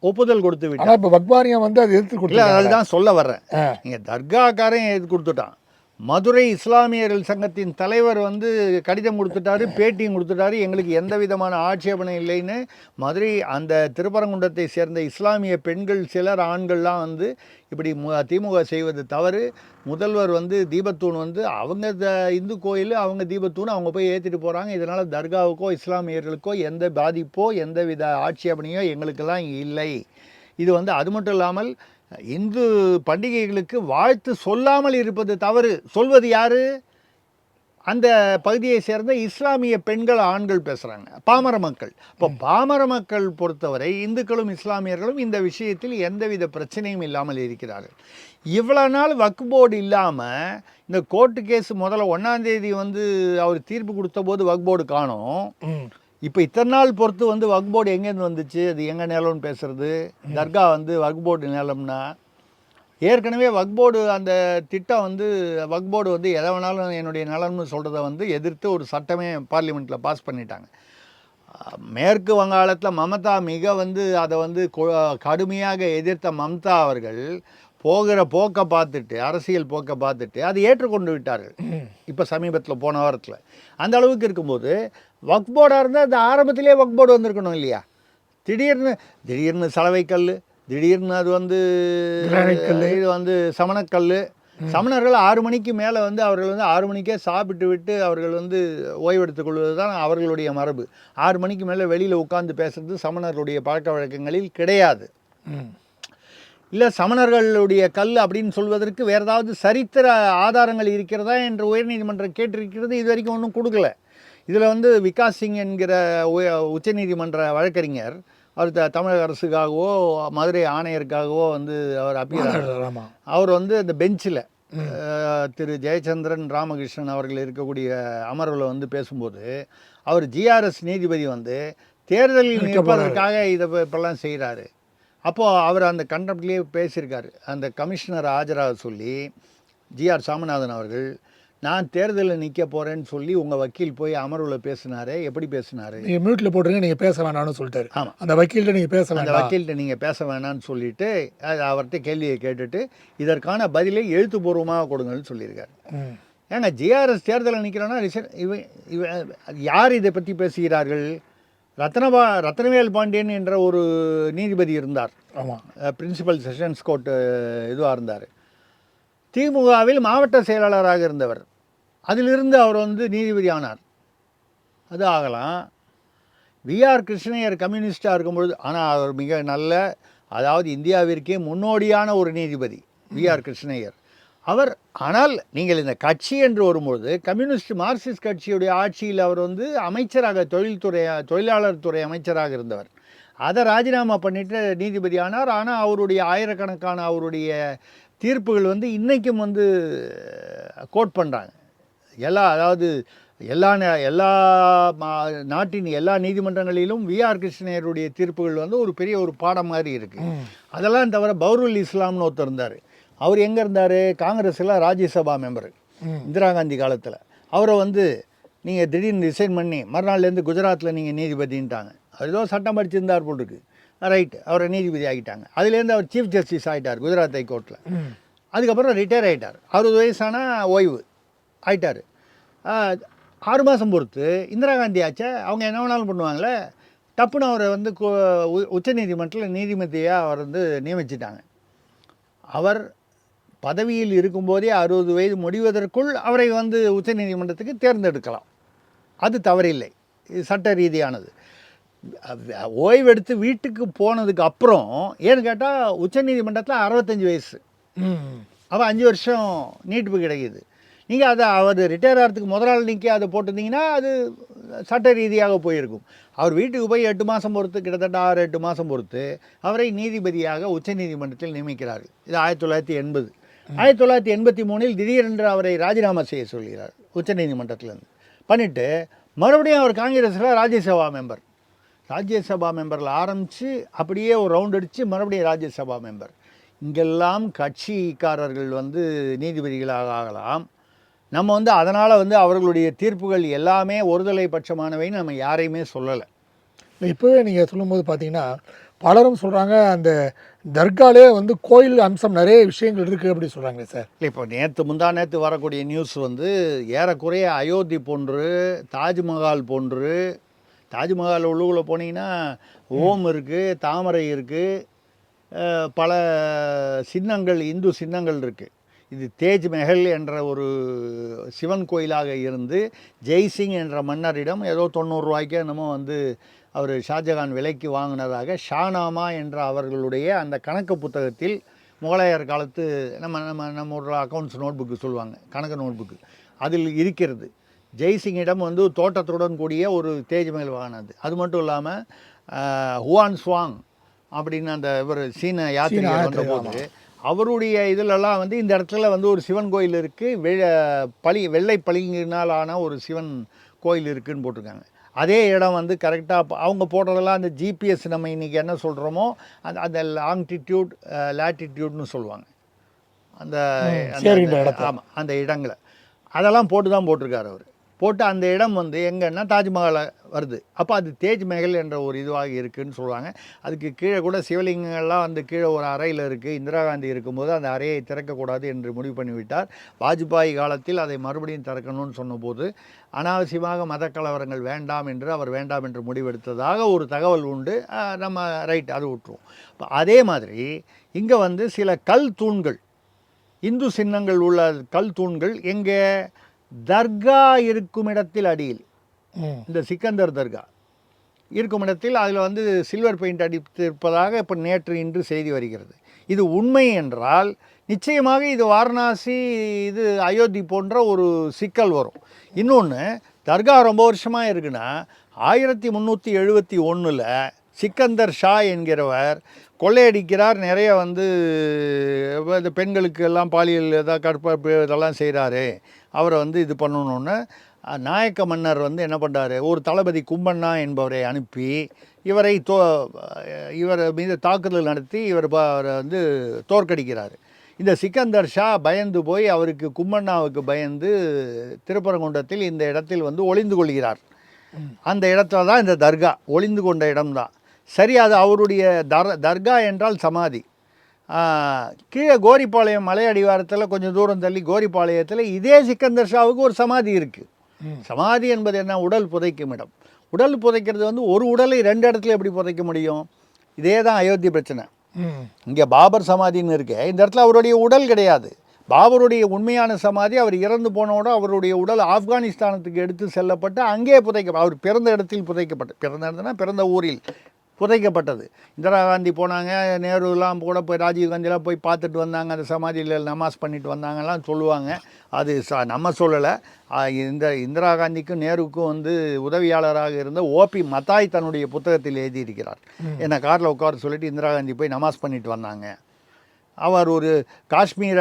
S1: ஒப்புதல் கொடுத்து விட்டான்.
S2: இப்போ வக்பாரியம் வந்து அது எதிர்த்து கொடுக்கல.
S1: அதுதான் சொல்ல வர்றேன். நீங்கள் தர்காக்காரன் எதிர்த்து கொடுத்துட்டான். மதுரை இஸ்லாமியர்கள் சங்கத்தின் தலைவர் வந்து கடிதம் கொடுத்துட்டாரு, பேட்டியும் கொடுத்துட்டாரு, எங்களுக்கு எந்த விதமான ஆட்சேபனை இல்லைன்னு. மதுரை அந்த திருப்பரங்குன்றத்தை சேர்ந்த இஸ்லாமிய பெண்கள் சிலர், ஆண்கள்லாம் வந்து இப்படி திமுக செய்வது தவறு. முதல்வர் வந்து தீபத்தூண் வந்து அவங்க இந்து கோயில், அவங்க தீபத்தூண் அவங்க போய் ஏற்றிட்டு போகிறாங்க. இதனால் தர்காவுக்கோ இஸ்லாமியர்களுக்கோ எந்த பாதிப்போ எந்த வித ஆட்சேபனையோ எங்களுக்கெல்லாம் இல்லை. இது வந்து அது மட்டும் இல்லாமல் இந்து பண்டிகைகளுக்கு வாழ்த்து சொல்லாமல் இருப்பது தவறு. சொல்வது யாரு? அந்த பகுதியை சேர்ந்த இஸ்லாமிய பெண்கள், ஆண்கள் பேசுகிறாங்க, பாமர மக்கள். இப்போ பாமர மக்கள் பொறுத்தவரை இந்துக்களும் இஸ்லாமியர்களும் இந்த விஷயத்தில் எந்தவித பிரச்சனையும் இல்லாமல் இருக்கிறார்கள். இவ்வளோ நாள் வக்ஃப் போர்டு இல்லாமல் இந்த கோர்ட்டு கேஸ் முதல்ல 1ஆம் தேதி வந்து அவர் தீர்ப்பு கொடுத்த போது வக்ஃப் போர்டு காணோம். இப்போ இத்தனை நாள் பொறுத்து வந்து வக்ஃப் போர்டு எங்கேருந்து வந்துச்சு? அது எங்கள் நிலம்னு பேசுகிறது. தர்கா வந்து வக்ஃப் போர்டு நிலம்னா, ஏற்கனவே வக்ஃப் போர்டு அந்த திட்டம் வந்து வக்ஃப் போர்டு வந்து எதை வேணாலும் என்னுடைய நிலம்னு சொல்கிறத வந்து எதிர்த்து ஒரு சட்டமே பார்லிமெண்ட்டில் பாஸ் பண்ணிட்டாங்க. மேற்கு வங்காளத்தில் மமதா மிக வந்து அதை வந்து கடுமையாக எதிர்த்த மம்தா அவர்கள் போகிற போக்கை பார்த்துட்டு, அரசியல் போக்கை பார்த்துட்டு அதை ஏற்றுக்கொண்டு விட்டார்கள். இப்போ சமீபத்தில் போன வாரத்தில் அந்த அளவுக்கு இருக்கும்போது வக்ஃப் போர்டாக இருந்தால் அது ஆரம்பத்திலே வக்ஃப் போர்டு வந்திருக்கணும் இல்லையா? திடீர்னு சலவைக்கல், திடீர்னு அது வந்து இது வந்து சமணக்கல். சமணர்கள் 6 மணிக்கு மேலே வந்து அவர்கள் வந்து 6 மணிக்கே சாப்பிட்டு விட்டு அவர்கள் வந்து ஓய்வெடுத்துக் கொள்வது தான் அவர்களுடைய மரபு. 6 மணிக்கு மேலே வெளியில் உட்கார்ந்து பேசுறது சமணர்களுடைய பழக்க வழக்கங்களில் கிடையாது. இல்லை சமணர்களுடைய கல் அப்படின்னு சொல்வதற்கு வேறு ஏதாவது சரித்திர ஆதாரங்கள் இருக்கிறதா என்று உயர்நீதிமன்றம் கேட்டிருக்கிறது. இது வரைக்கும் ஒன்றும் கொடுக்கல. இதில் வந்து விகாஸ் சிங் என்கிற உச்சநீதிமன்ற வழக்கறிஞர் அவர் தமிழக அரசுக்காகவோ மதுரை ஆணையருக்காகவோ வந்து அவர் அப்பீல் அவர் வந்து அந்த பெஞ்சில் திரு ஜெயச்சந்திரன் ராமகிருஷ்ணன் அவர்கள் இருக்கக்கூடிய அமர்வில் வந்து பேசும்போது அவர் ஜிஆர்எஸ் நீதிபதி வந்து தேர்தலில் நிற்பதற்காக இதை இப்பெல்லாம் செய்கிறாரு. அப்போது அவர் அந்த கண்டப்ட்லேயே பேசியிருக்காரு. அந்த கமிஷனர் ஆஜராக சொல்லி ஜிஆர் சாமிநாதன் அவர்கள் நான் தேர்தலில் நிற்க போகிறேன்னு சொல்லி உங்கள் வக்கீல் போய் அமர்வில் பேசினாரே, எப்படி பேசினார்?
S2: நீங்கள் மியூட்டில் போட்டுருங்க, நீங்கள் பேச வேணாம்னு சொல்லிட்டாரு.
S1: ஆமாம்,
S2: அந்த வக்கீல்கிட்ட நீங்கள் பேச வேண்டாம்,
S1: அந்த வக்கீல்கிட்ட நீங்கள் பேச வேணான்னு சொல்லிவிட்டு அவர்கிட்ட கேள்வியை கேட்டுட்டு இதற்கான பதிலை எழுத்துப்பூர்வமாக கொடுங்கன்னு சொல்லியிருக்காரு. ஏங்க ஜிஆர்எஸ் தேர்தலில் நிற்கிறோன்னா யார் இதை பற்றி பேசுகிறார்கள்? ரத்னவேல் பாண்டியன் என்ற ஒரு நீதிபதி இருந்தார். ஆமாம், பிரின்சிபல் செஷன்ஸ் கோர்ட்டு இதுவாக இருந்தார். திமுகவில் மாவட்ட செயலாளராக இருந்தவர். அதிலிருந்து அவர் வந்து நீதிபதி ஆனார். அது ஆகலாம். விஆர் கிருஷ்ணய்யர் கம்யூனிஸ்டாக இருக்கும்பொழுது, ஆனால் அவர் மிக நல்ல, அதாவது இந்தியாவிற்கே முன்னோடியான ஒரு நீதிபதி விஆர் கிருஷ்ணய்யர் அவர். ஆனால் நீங்கள் இந்த கட்சி என்று வரும்பொழுது கம்யூனிஸ்ட் மார்க்சிஸ்ட் கட்சியுடைய ஆட்சியில் அவர் வந்து அமைச்சராக தொழிலாளர் துறை அமைச்சராக இருந்தவர். அதை ராஜினாமா பண்ணிட்டு நீதிபதி ஆனார். ஆனால் அவருடைய ஆயிரக்கணக்கான அவருடைய தீர்ப்புகள் வந்து இன்றைக்கும் வந்து கோட் பண்ணுறாங்க. அதாவது எல்லா நாட்டின் எல்லா நீதிமன்றங்களிலும் விஆர் கிருஷ்ணய்யருடைய தீர்ப்புகள் வந்து ஒரு பெரிய ஒரு பாடம் மாதிரி இருக்குது. அதெல்லாம் தவிர பௌருல் இஸ்லாம்னு ஒருத்தர் இருந்தார். அவர் எங்கே இருந்தார்? காங்கிரஸில் ராஜ்யசபா மெம்பர் இந்திரா காந்தி காலத்தில். அவரை வந்து நீங்கள் திடீர்னு ரிசைன் பண்ணி மறுநாள்லேருந்து குஜராத்தில் நீங்கள் நீதிபதின்ட்டாங்க. அவர் ஏதோ சட்டம் படிச்சிருந்தார் போல் இருக்குது. ரைட்டு, அவரை நீதிபதி ஆகிட்டாங்க. அதுலேருந்து அவர் சீஃப் ஜஸ்டிஸ் ஆகிட்டார் குஜராத் ஹைகோர்ட்டில். அதுக்கப்புறம் ரிட்டையர் ஆகிட்டார். 60 வயசான ஓய்வு ஆகிட்டார். 6 மாதம் பொறுத்து இந்திரா காந்தி ஆச்சா அவங்க என்ன வேணாலும் பண்ணுவாங்களே, டப்புன்னு அவரை வந்து உச்ச நீதிமன்றத்தில் நீதிபதியாக அவர் வந்து நியமிச்சிட்டாங்க. அவர் பதவியில் இருக்கும்போதே 60 வயது முடிவதற்குள் அவரை வந்து உச்ச நீதிமன்றத்துக்கு தேர்ந்தெடுக்கலாம். அது தவறில்லை, இது சட்ட ரீதியானது. ஓய்வெடுத்து வீட்டுக்கு போனதுக்கு அப்புறம் ஏன்னு கேட்டால் உச்சநீதிமன்றத்தில் 65 வயசு, அப்போ 5 வருஷம் நீட்டிப்பு கிடைக்கிது. நீங்கள் அதை அவர் ரிட்டையர் ஆகிறதுக்கு முதல் நாள் நீக்கி அதை போட்டிருந்தீங்கன்னா அது சட்ட ரீதியாக போயிருக்கும். அவர் வீட்டுக்கு போய் 8 மாதம் பொறுத்து, கிட்டத்தட்ட 6-8 மாதம் பொறுத்து அவரை நீதிபதியாக உச்சநீதிமன்றத்தில் நியமிக்கிறார்கள். இது 1980. 1983 திடீரென்று அவரை ராஜினாமா செய்ய சொல்கிறார் உச்சநீதிமன்றத்திலேருந்து. பண்ணிவிட்டு மறுபடியும் அவர் காங்கிரஸில் ராஜ்யசபா மெம்பரில் ஆரம்பித்து அப்படியே ஒரு ரவுண்ட் அடித்து மறுபடியும் ராஜ்யசபா மெம்பர். இங்கெல்லாம் கட்சிக்காரர்கள் வந்து நீதிபதிகளாக ஆகலாம். நம்ம வந்து அதனால் வந்து அவர்களுடைய தீர்ப்புகள் எல்லாமே ஒருதலை பட்சமானவைன்னு நம்ம யாரையுமே சொல்லலை.
S2: இப்போவே நீங்கள் சொல்லும்போது பார்த்தீங்கன்னா பலரும் சொல்கிறாங்க அந்த தர்காலே வந்து கோயில் அம்சம் நிறைய விஷயங்கள் இருக்குது அப்படி சொல்கிறாங்களே சார்.
S1: இல்லை, இப்போ முந்தா நேற்று வரக்கூடிய நியூஸ் வந்து ஏறக்குறைய அயோத்தி போன்று, தாஜ்மஹால் போன்று. தாஜ்மஹால் உள்ளுக்குள்ளே போனீங்கன்னா ஓம் இருக்குது, தாமரை இருக்குது, பல சின்னங்கள், இந்து சின்னங்கள் இருக்குது. இது தேஜ்மஹல் என்ற ஒரு சிவன் கோயிலாக இருந்து ஜெய்சிங் என்ற மன்னரிடம் ஏதோ 90 ரூபாய்க்கு என்னமோ வந்து அவர் ஷாஜகான் விலைக்கு வாங்கினதாக ஷானாமா என்ற அவர்களுடைய அந்த கணக்கு புத்தகத்தில் முகலாயர் காலத்து நம்ம ஒரு அக்கௌண்ட்ஸ் நோட் புக்கு சொல்லுவாங்க, கணக்கு நோட் புக்கு, அதில் இருக்கிறது. ஜெய்சிங்கிடம் வந்து தோட்டத்துடன் கூடிய ஒரு தேஜ்மஹல் வாங்கினது. அது மட்டும் இல்லாமல் ஹுவான் ஸ்வாங் அப்படின்னு அந்த இவர் சீன யாத்திரை வந்தபோது அவருடைய இதிலெல்லாம் வந்து இந்த இடத்துல வந்து ஒரு சிவன் கோயில் இருக்குது, வெள்ளை பளிங்கினால் ஆன ஒரு சிவன் கோயில் இருக்குதுன்னு போட்டிருக்காங்க. அதே இடம் வந்து கரெக்டாக அவங்க போடுறதெல்லாம் அந்த ஜிபிஎஸ் நம்ம இன்றைக்கி என்ன சொல்கிறோமோ அந்த லாங்கிடியூட் லேட்டிடியூட்னு சொல்லுவாங்க அந்த ஆமாம் அந்த இடங்களை அதெல்லாம் போட்டு தான் போட்டிருக்காரு அவர். போட்டு அந்த இடம் வந்து எங்கன்னா தாஜ்மஹாலை வருது. அப்போ அது தேஜ் மஹல் என்ற ஒரு இதுவாக இருக்குதுன்னு சொல்லுவாங்க. அதுக்கு கீழே கூட சிவலிங்கங்கள்லாம் வந்து கீழே ஒரு அறையில் இருக்குது. இந்திரா காந்தி இருக்கும்போது அந்த அறையை திறக்கக்கூடாது என்று முடிவு பண்ணிவிட்டார். வாஜ்பாய் காலத்தில் அதை மறுபடியும் திறக்கணும்னு சொன்னபோது அனாவசியமாக மத கலவரங்கள் வேண்டாம் என்று அவர் வேண்டாம் என்று முடிவெடுத்ததாக ஒரு தகவல் உண்டு. நம்ம ரைட் அது விட்டுருவோம். இப்போ அதே மாதிரி இங்கே வந்து சில கல் தூண்கள், இந்து சின்னங்கள் உள்ள கல் தூண்கள் எங்கே, தர்கா இருக்கும் இடத்தில் அடியில், இந்த சிக்கந்தர் தர்கா இருக்கும் இடத்தில் அதில் வந்து சில்வர் பெயிண்ட் அடித்திருப்பதாக இப்போ நேற்று இன்று செய்தி வருகிறது. இது உண்மை என்றால் நிச்சயமாக இது வாரணாசி, இது அயோத்தி போன்ற ஒரு சிக்கல் வரும். இன்னொன்று, தர்கா ரொம்ப வருஷமாக இருக்குன்னா 1371 சிக்கந்தர் ஷா என்கிறவர் கொள்ளையடிக்கிறார். நிறைய வந்து இந்த பெண்களுக்கு எல்லாம் பாலியல் ஏதாவது கற்பழிப்பு இதெல்லாம் செய்கிறாரு. அவரை வந்து இது பண்ணணுன்னு நாயக்க மன்னர் வந்து என்ன பண்ணுறாரு, ஒரு தளபதி கும்பண்ணா என்பவரை அனுப்பி இவர் மீது தாக்குதல் நடத்தி அவரை வந்து தோற்கடிக்கிறார். இந்த சிக்கந்தர் ஷா பயந்து போய் அவருக்கு, கும்பண்ணாவுக்கு பயந்து திருப்பரங்குன்றத்தில் இந்த இடத்தில் வந்து ஒளிந்து கொள்கிறார். அந்த இடத்துல தான் இந்த தர்கா ஒளிந்து கொண்ட இடம்தான். சரி, அது அவருடைய தர்கா என்றால் சமாதி. கீழே கோரிப்பாளையம் மலை அடிவாரத்தில் கொஞ்சம் தூரம் தள்ளி கோரிப்பாளையத்தில் இதே சிக்கந்தர் ஷாவுக்கு ஒரு சமாதி இருக்குது. சமாதி என்பது என்ன, உடல் புதைக்கும் இடம். உடல் புதைக்கிறது வந்து ஒரு உடலை 2 இடத்துல எப்படி புதைக்க முடியும்? இதே தான் அயோத்தி பிரச்சனை. இங்கே பாபர் சமாதின்னு இருக்கு, இந்த இடத்துல அவருடைய உடல் கிடையாது. பாபருடைய உண்மையான சமாதி அவர் இறந்து போனோட அவருடைய உடல் ஆப்கானிஸ்தானத்துக்கு எடுத்து செல்லப்பட்டு அங்கே அவர் பிறந்த இடத்தில் பிறந்த ஊரில் புதைக்கப்பட்டது. இந்திரா காந்தி போனாங்க, நேருலாம் கூட போய், ராஜீவ்காந்திலாம் போய் பார்த்துட்டு வந்தாங்க, அந்த சமாதியில் நமாஸ் பண்ணிட்டு வந்தாங்கலாம் சொல்லுவாங்க. அது நம்ம சொல்லலை. இந்திரா காந்திக்கும் நேருக்கும் வந்து உதவியாளராக இருந்த ஓபி மத்தாய் தன்னுடைய புத்தகத்தில் எழுதியிருக்கிறார். என்னை காரில் உட்கார சொல்லிட்டு இந்திரா காந்தி போய் நமாஸ் பண்ணிட்டு வந்தாங்க. அவர் ஒரு காஷ்மீர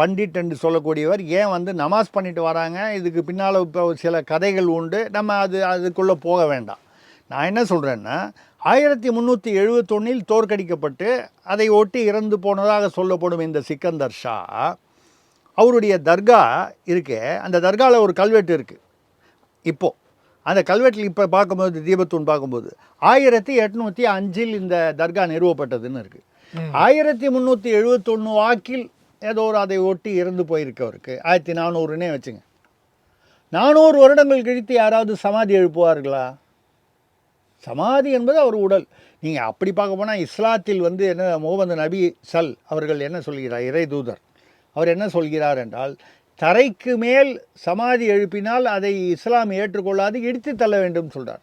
S1: பண்டிட் என்று சொல்லக்கூடியவர். ஏன் வந்து நமாஸ் பண்ணிட்டு வராங்க, இதுக்கு பின்னால் இப்போ சில கதைகள் உண்டு. நம்ம அதுக்குள்ளே போக வேண்டாம். நான் என்ன சொல்கிறேன்னா, 1371 தோற்கடிக்கப்பட்டு அதை ஒட்டி இறந்து போனதாக சொல்லப்படும் இந்த சிக்கந்தர் ஷா, அவருடைய தர்கா இருக்கே, அந்த தர்காவில் ஒரு கல்வெட்டு இருக்குது. இப்போது அந்த கல்வெட்டில் இப்போ பார்க்கும்போது, தீபத்தூன் பார்க்கும்போது 1805 இந்த தர்கா நிறுவப்பட்டதுன்னு இருக்குது. 1371 வாக்கில் ஏதோ ஒரு அதை ஒட்டி இறந்து போயிருக்கவருக்கு 1400ன்னே வச்சுங்க. 400 வருடங்கள் கழித்து யாராவது சமாதி எழுப்புவார்களா? சமாதி என்பது அவர் உடல். நீங்கள் அப்படி பார்க்க போனால் இஸ்லாத்தில் வந்து என்ன, முகமது நபி அவர்கள் என்ன சொல்கிறார், இறை தூதர் அவர் என்ன சொல்கிறார் என்றால், தரைக்கு மேல் சமாதி எழுப்பினால் அதை இஸ்லாம் ஏற்றுக்கொள்ளாது, இடித்து தள்ள வேண்டும் சொல்கிறார்.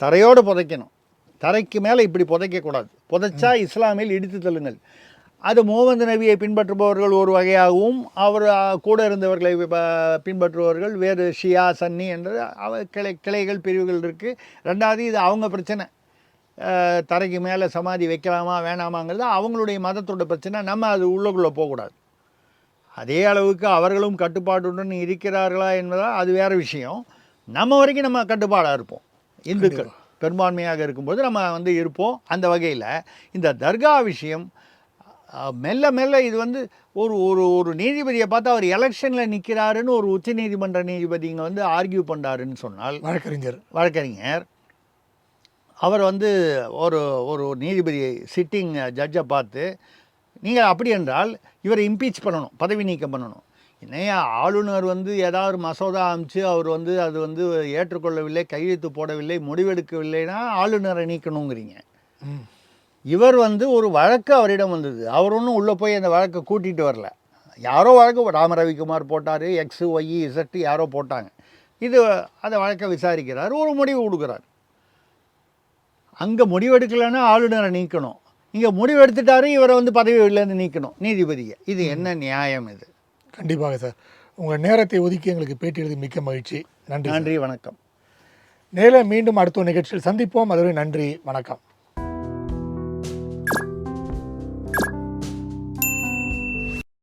S1: தரையோடு புதைக்கணும், தரைக்கு மேலே இப்படி புதைக்கக்கூடாது. புதைச்சா இஸ்லாமில் இடித்து தள்ளுங்கள். அது முகமது நபியை பின்பற்றுபவர்கள் ஒரு வகையாகவும், அவர் கூட இருந்தவர்களை பின்பற்றுபவர்கள் வேறு ஷியா, சன்னி என்ற கிளைகள் பிரிவுகள் இருக்குது. ரெண்டாவது, இது அவங்க பிரச்சனை. தரைக்கு மேலே சமாதி வைக்கலாமா வேணாமாங்கிறது அவங்களுடைய மதத்தோட பிரச்சனை. நம்ம அது உள்ளுக்குள்ளே போகக்கூடாது. அதே அளவுக்கு அவர்களும் கட்டுப்பாட்டுடன் இருக்கிறார்களா என்பதால் அது வேறு விஷயம். நம்ம வரைக்கும் நம்ம கட்டுப்பாடாக இருப்போம். இந்துக்கள் பெரும்பான்மையாக இருக்கும்போது நம்ம வந்து இருப்போம். அந்த வகையில் இந்த தர்கா விஷயம் மெல்ல மெல்ல இது வந்து ஒரு ஒரு ஒரு நீதிபதியை பார்த்து அவர் எலெக்ஷனில் நிற்கிறாருன்னு ஒரு உச்ச நீதிமன்ற நீதிபதி இங்கே வந்து ஆர்கியூ பண்ணுறாருன்னு சொன்னால், வழக்கறிஞர் அவர் வந்து ஒரு ஒரு நீதிபதியை, சிட்டிங் ஜட்ஜை பார்த்து, நீங்கள் அப்படி என்றால் இவரை இம்பீச் பண்ணணும், பதவி நீக்கம் பண்ணணும். என்னையா ஆளுநர் வந்து ஏதாவது மசோதா அமைச்சு அவர் வந்து அது வந்து ஏற்றுக்கொள்ளவில்லை, கையெழுத்து போடவில்லை, முடிவெடுக்கவில்லைன்னா ஆளுநரை நீக்கணுங்கிறீங்க. இவர் வந்து ஒரு வழக்கு அவரிடம் வந்தது. அவர் ஒன்றும் உள்ளே போய் அந்த வழக்கை கூட்டிகிட்டு வரல. யாரோ வழக்கு ராமரவிக்குமார் போட்டார், X, Y, Z யாரோ போட்டாங்க. இது அந்த வழக்கை விசாரிக்கிறார், ஒரு முடிவு கொடுக்குறார். அங்கே முடிவெடுக்கலைன்னா ஆளுநரை நீக்கணும், இங்கே முடிவெடுத்துட்டாரு இவரை வந்து பதவியிலேருந்து நீக்கணும் நீதிபதியை. இது என்ன நியாயம் இது?
S2: கண்டிப்பாக சார், உங்கள் நேரத்தை ஒதுக்கி எங்களுக்கு பேட்டி எழுதி மிக்க மகிழ்ச்சி. நன்றி.
S1: நன்றி, வணக்கம்.
S2: நேரில் மீண்டும் அடுத்த நிகழ்ச்சியில் சந்திப்போம். அதுவரை நன்றி, வணக்கம்.